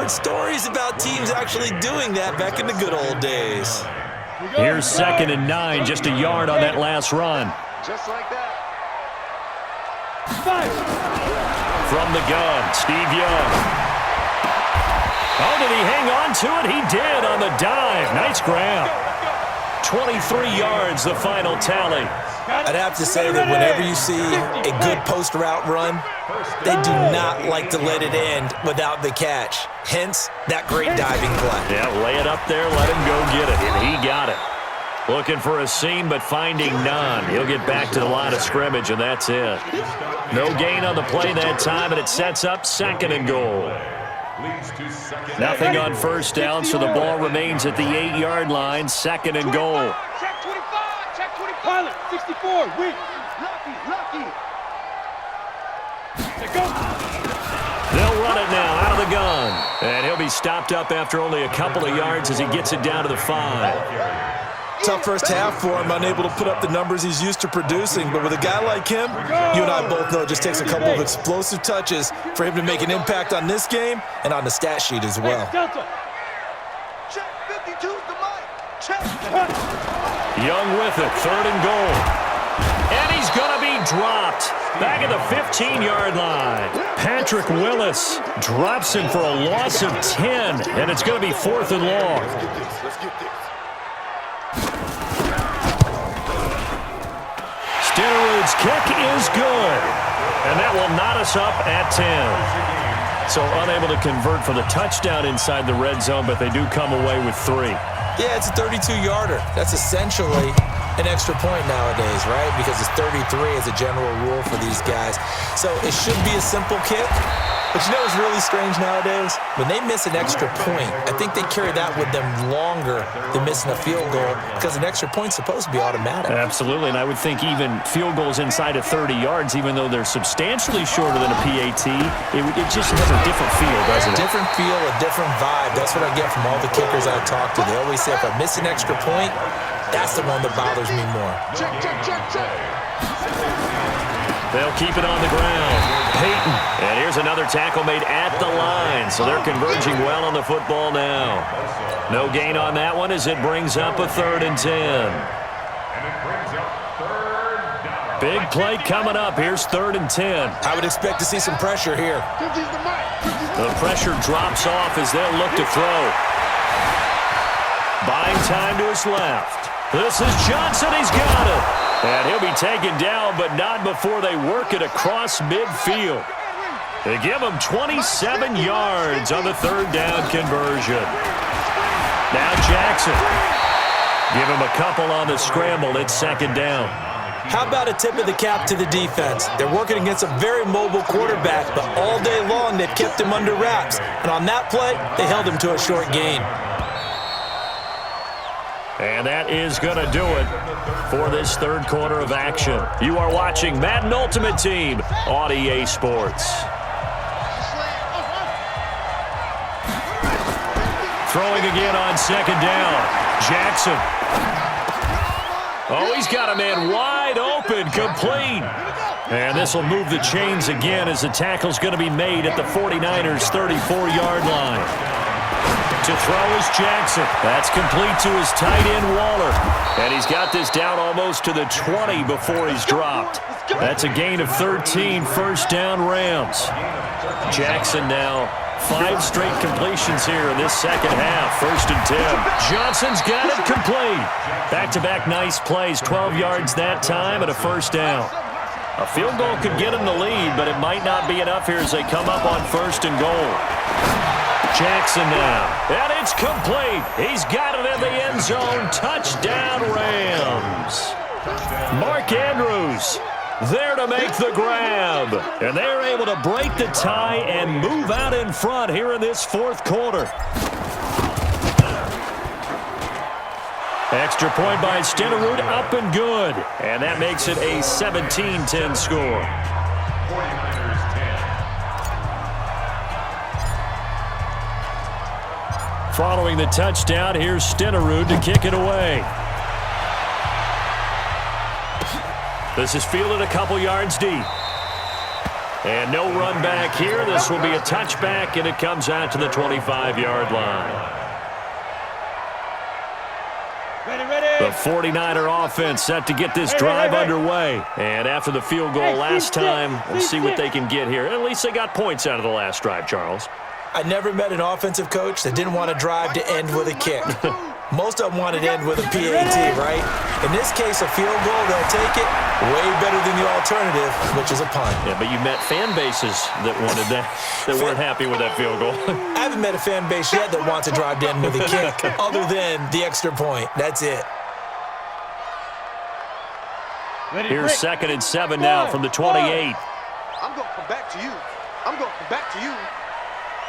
heard stories about teams actually doing that back in the good old days. Here's 2nd and 9, just a yard on that last run. Just like that. From the gun, Steve Young. Oh, did he hang on to it? He did on the dive. Nice grab. 23 yards, the final tally. I'd have to say that whenever you see a good post route run, they do not like to let it end without the catch. Hence, that great diving play. Yeah, lay it up there, let him go get it, and he got it. Looking for a seam, but finding none. He'll get back to the line of scrimmage, and that's it. No gain on the play that time, and it sets up 2nd and goal. Nothing on first down, so the ball remains at the 8-yard line, 2nd and goal. Check 25, check 20. Pilot, 64, weak. Lucky. They'll run it now out of the gun. And he'll be stopped up after only a couple of yards as he gets it down to the 5. Tough first half for him, unable to put up the numbers he's used to producing. But with a guy like him, you and I both know it just takes a couple of explosive touches for him to make an impact on this game and on the stat sheet as well. Check 52's the mic. Check. Young with it, 3rd and goal. And he's going to be dropped. Back at the 15-yard line. Patrick Willis drops him for a loss of 10. And it's going to be 4th and long. Let's get this. Stenerud's kick is good. And that will knot us up at 10. So unable to convert for the touchdown inside the red zone, but they do come away with 3. Yeah, it's a 32-yarder. That's essentially an extra point nowadays, right? Because it's 33 as a general rule for these guys. So it should be a simple kick. But you know what's really strange nowadays? When they miss an extra point, I think they carry that with them longer than missing a field goal because an extra point's supposed to be automatic. Absolutely, and I would think even field goals inside of 30 yards, even though they're substantially shorter than a PAT, it just has a different feel, doesn't it? Different feel, a different vibe. That's what I get from all the kickers I talk to. They always say if I miss an extra point, that's the one that bothers me more. Check. They'll keep it on the ground. Peyton. And here's another tackle made at the line. So they're converging well on the football now. No gain on that one as it brings up a 3rd and 10. Big play coming up. Here's 3rd and 10. I would expect to see some pressure here. The pressure drops off as they'll look to throw. Buying time to his left. This is Johnson. He's got it. And he'll be taken down, but not before they work it across midfield. They give him 27 yards on the 3rd down conversion. Now Jackson. Give him a couple on the scramble. It's 2nd down. How about a tip of the cap to the defense? They're working against a very mobile quarterback, but all day long they've kept him under wraps. And on that play, they held him to a short gain. And that is going to do it for this 3rd quarter of action. You are watching Madden Ultimate Team on EA Sports. Throwing again on 2nd down. Jackson. Oh, he's got a man wide open, complete. And this will move the chains again as the tackle's going to be made at the 49ers' 34-yard line. To throw is Jackson. That's complete to his tight end, Waller. And he's got this down almost to the 20 before he's dropped. That's a gain of 13, 1st down Rams. Jackson now 5 straight completions here in this 2nd half. 1st and 10. Johnson's got it complete. Back-to-back nice plays, 12 yards that time and a 1st down. A field goal could get him the lead, but it might not be enough here as they come up on 1st and goal. Jackson now, and it's complete. He's got it in the end zone. Touchdown, Rams. Mark Andrews there to make the grab. And they're able to break the tie and move out in front here in this 4th quarter. Extra point by Stenerud, up and good. And that makes it a 17-10 score. Following the touchdown, here's Stenerud to kick it away. This is fielded a couple yards deep. And no run back here. This will be a touchback, and it comes out to the 25-yard line. The 49er offense set to get this drive underway. And after the field goal last time, we'll see what they can get here. At least they got points out of the last drive, Charles. I never met an offensive coach that didn't want a drive to end with a kick. Most of them wanted to end with a PAT, right? In this case, a field goal, they'll take it. Way better than the alternative, which is a punt. Yeah, but you met fan bases that wanted that, that weren't happy with that field goal. I haven't met a fan base yet that wants a drive to end with a kick, other than the extra point. That's it. Here's 2nd and 7 now from the 28. I'm going to come back to you. I'm going to come back to you.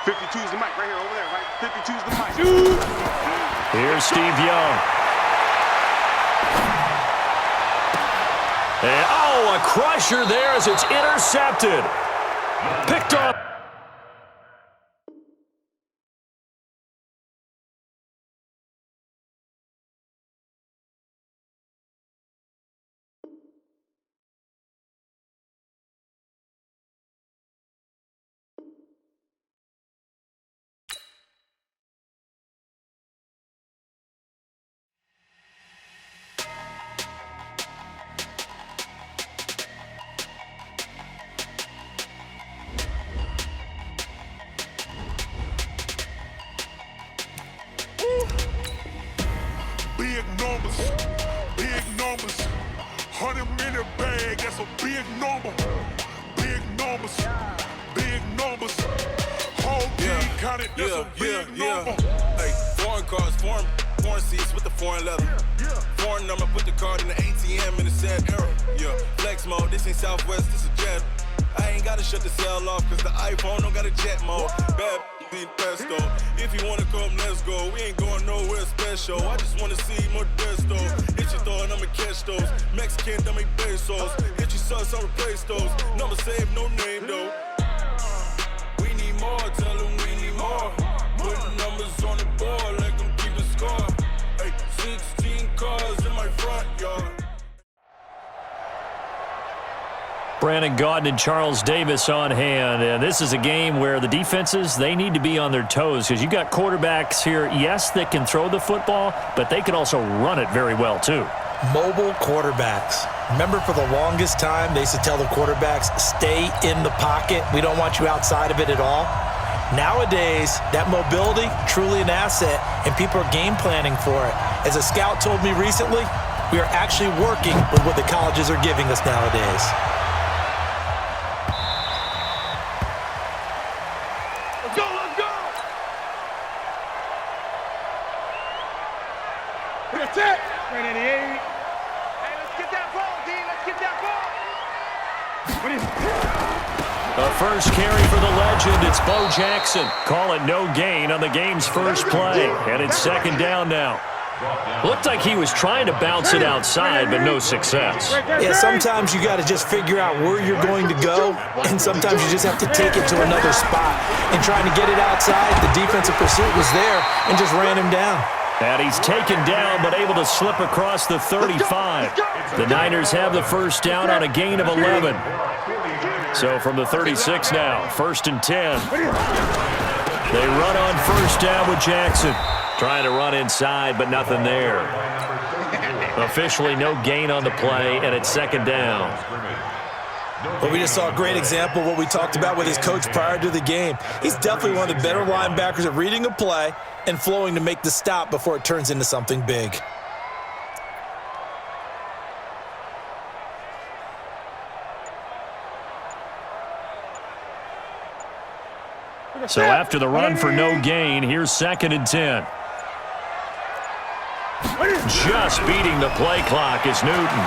52 is the mic right here over there, right? 52 is the mic. Here's Steve Young. And, oh, a crusher there as it's intercepted. Picked up. Big numbers, 100-minute bag, that's a big number. Big numbers, whole team counted, that's a big number. Hey, foreign cars, foreign seats with the foreign leather. Foreign number, put the card in the ATM in the sad era. Yeah, flex mode, this ain't Southwest, this a jet. I ain't gotta shut the cell off, cause the iPhone don't got a jet mode. Bad in pesto. If you wanna come, let's go. We ain't going nowhere special. I just wanna see more Modesto. Hit your thought, I'ma catch those. Mexican, dummy pesos. Hit your sus, I'll replace those. Number saved, no name though. We need more, tell them we need more. Putting numbers on the board like I'm keeping score. Hey, 16 cars in my front yard. Brandon Gaudin and Charles Davis on hand. And this is a game where the defenses, they need to be on their toes because you got quarterbacks here, yes, that can throw the football, but they can also run it very well too. Mobile quarterbacks. Remember, for the longest time, they used to tell the quarterbacks, stay in the pocket. We don't want you outside of it at all. Nowadays, that mobility, truly an asset, and people are game planning for it. As a scout told me recently, we are actually working with what the colleges are giving us nowadays. The first carry for the legend, it's Bo Jackson. Call it no gain on the game's first play, and it's 2nd down now. Looked like he was trying to bounce it outside, but no success. Yeah, sometimes you got to just figure out where you're going to go, and sometimes you just have to take it to another spot. And trying to get it outside, the defensive pursuit was there and just ran him down. And he's taken down, but able to slip across the 35. The Niners have the first down on a gain of 11. So from the 36 now, 1st and 10. They run on first down with Jackson. Trying to run inside, but nothing there. Officially no gain on the play, and it's 2nd down. Well, we just saw a great example of what we talked about with his coach prior to the game. He's definitely one of the better linebackers at reading a play and flowing to make the stop before it turns into something big. So after the run for no gain, here's 2nd and 10. Just beating the play clock is Newton.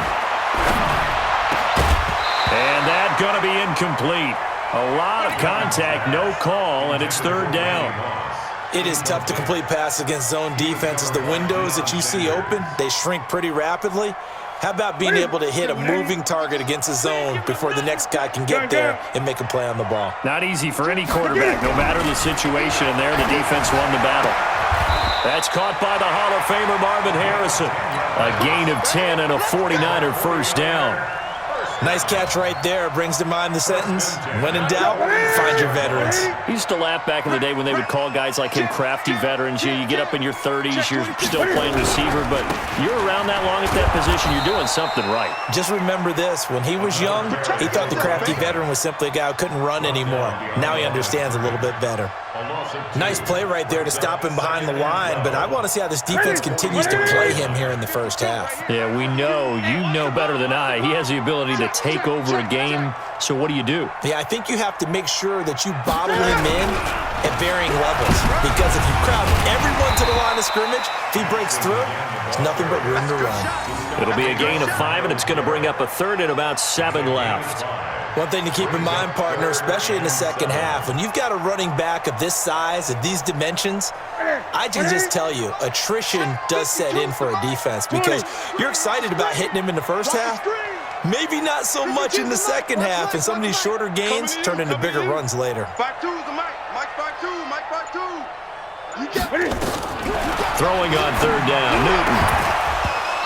And that's going to be incomplete. A lot of contact, no call, and it's 3rd down. It is tough to complete passes against zone defenses. The windows that you see open, they shrink pretty rapidly. How about being able to hit a moving target against a zone before the next guy can get there and make a play on the ball? Not easy for any quarterback, no matter the situation. And there, the defense won the battle. That's caught by the Hall of Famer Marvin Harrison. A gain of 10 and a 49er first down. Nice catch right there. Brings to mind the sentence, when in doubt, find your veterans. I used to laugh back in the day when they would call guys like him crafty veterans. You get up in your 30s, you're still playing receiver, but you're around that long at that position, you're doing something right. Just remember this. When he was young, he thought the crafty veteran was simply a guy who couldn't run anymore. Now he understands a little bit better. Nice play right there to stop him behind the line, but I want to see how this defense continues to play him here in the first half. Yeah, we know. You know better than I. He has the ability to take over a game, so what do you do? Yeah, I think you have to make sure that you bottle him in at varying levels, because if you crowd everyone to the line of scrimmage, if he breaks through, there's nothing but room to run. It'll be a gain of 5, and it's going to bring up a third and about 7 left. One thing to keep in mind, partner, especially in the second half, when you've got a running back of this size, of these dimensions, I can just tell you, attrition does set in for a defense, because you're excited about hitting him in the first half, maybe not so much in the second half, and some of these shorter gains turn into bigger runs later. 5-2 is the Mike. Mike 5-2. Mike 5-2. You got it. Throwing on third down, Newton.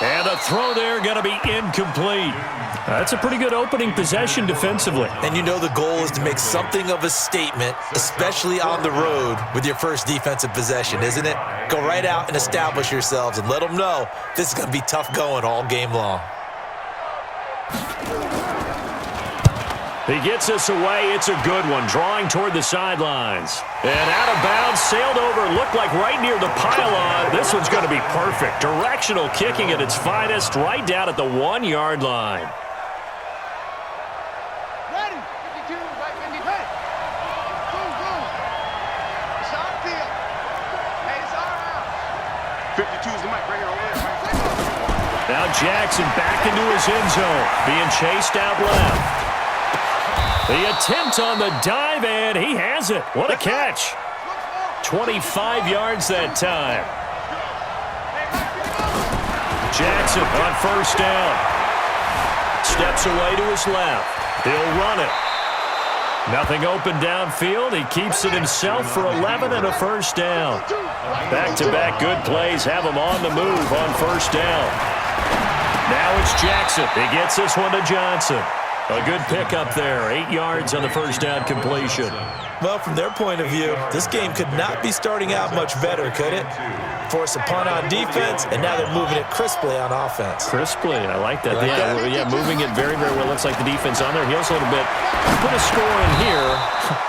And a throw there going to be incomplete. That's a pretty good opening possession defensively. And you know the goal is to make something of a statement, especially on the road with your first defensive possession, isn't it? Go right out and establish yourselves and let them know this is going to be tough going all game long. He gets us away. It's a good one. Drawing toward the sidelines. And out of bounds, sailed over, looked like right near the pylon. This one's going to be perfect. Directional kicking at its finest, right down at the 1-yard line. Ready. 52, right 50. Hey. Boom, boom. It's our field. Hey, it's our house. 52 is the Mike right here over there. Right. Now Jackson back into his end zone, being chased out left. The attempt on the dive, and he has it. What a catch. 25 yards that time. Jackson on first down. Steps away to his left. He'll run it. Nothing open downfield. He keeps it himself for 11 and a first down. Back-to-back good plays have him on the move on first down. Now it's Jackson. He gets this one to Johnson. A good pickup there. 8 yards on the first down completion. Well, from their point of view, this game could not be starting out much better, could it? Force a punt on defense, and now they're moving it crisply on offense. Crisply, I like that. Like yeah, moving it very, very well. Looks like the defense on their heels a little bit. Put a score in here.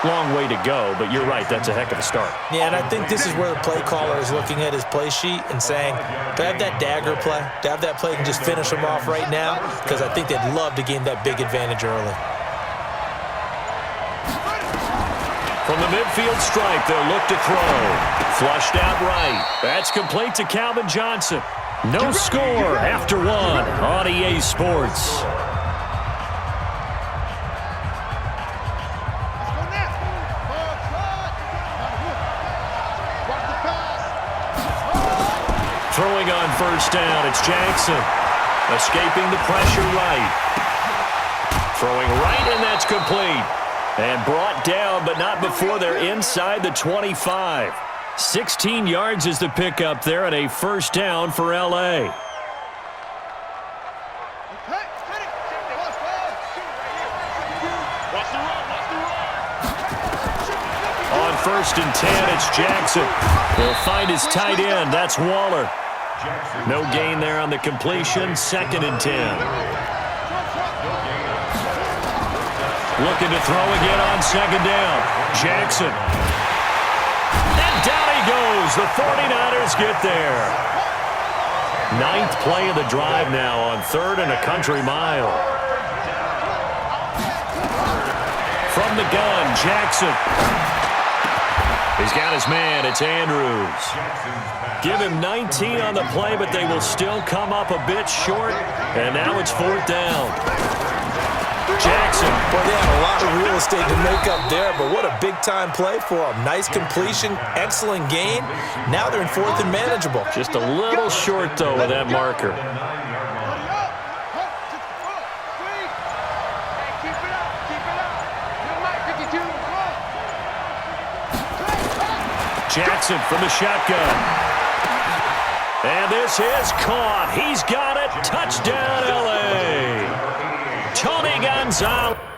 Long way to go, but you're right. That's a heck of a start. Yeah, and I think this is where the play caller is looking at his play sheet and saying, do I have that dagger play? Do I have that play that can just finish them off right now? Because I think they'd love to gain that big advantage early. From the midfield stripe, they'll look to throw. Flushed out right. That's complete to Calvin Johnson. No score after 1 on EA Sports. Throwing on first down, it's Jackson. Escaping the pressure right. Throwing right, and that's complete. And brought down, but not before they're inside the 25. 16 yards is the pickup there, and a first down for L.A. On first and 10, it's Jackson. He'll find his tight end. That's Waller. No gain there on the completion. 2nd and 10. Looking to throw again on 2nd down. Jackson. And down he goes. The 49ers get there. 9th play of the drive now on 3rd and a country mile. From the gun, Jackson. He's got his man. It's Andrews. Give him 19 on the play, but they will still come up a bit short. And now it's 4th down. Jackson. Well, they have a lot of real estate to make up there, but what a big-time play for them. Nice completion, excellent gain. Now they're in 4th and manageable. Just a little short, though, with that marker. Jackson from the shotgun. And this is caught. He's got it. Touchdown, L.A. Tony Gonzalez.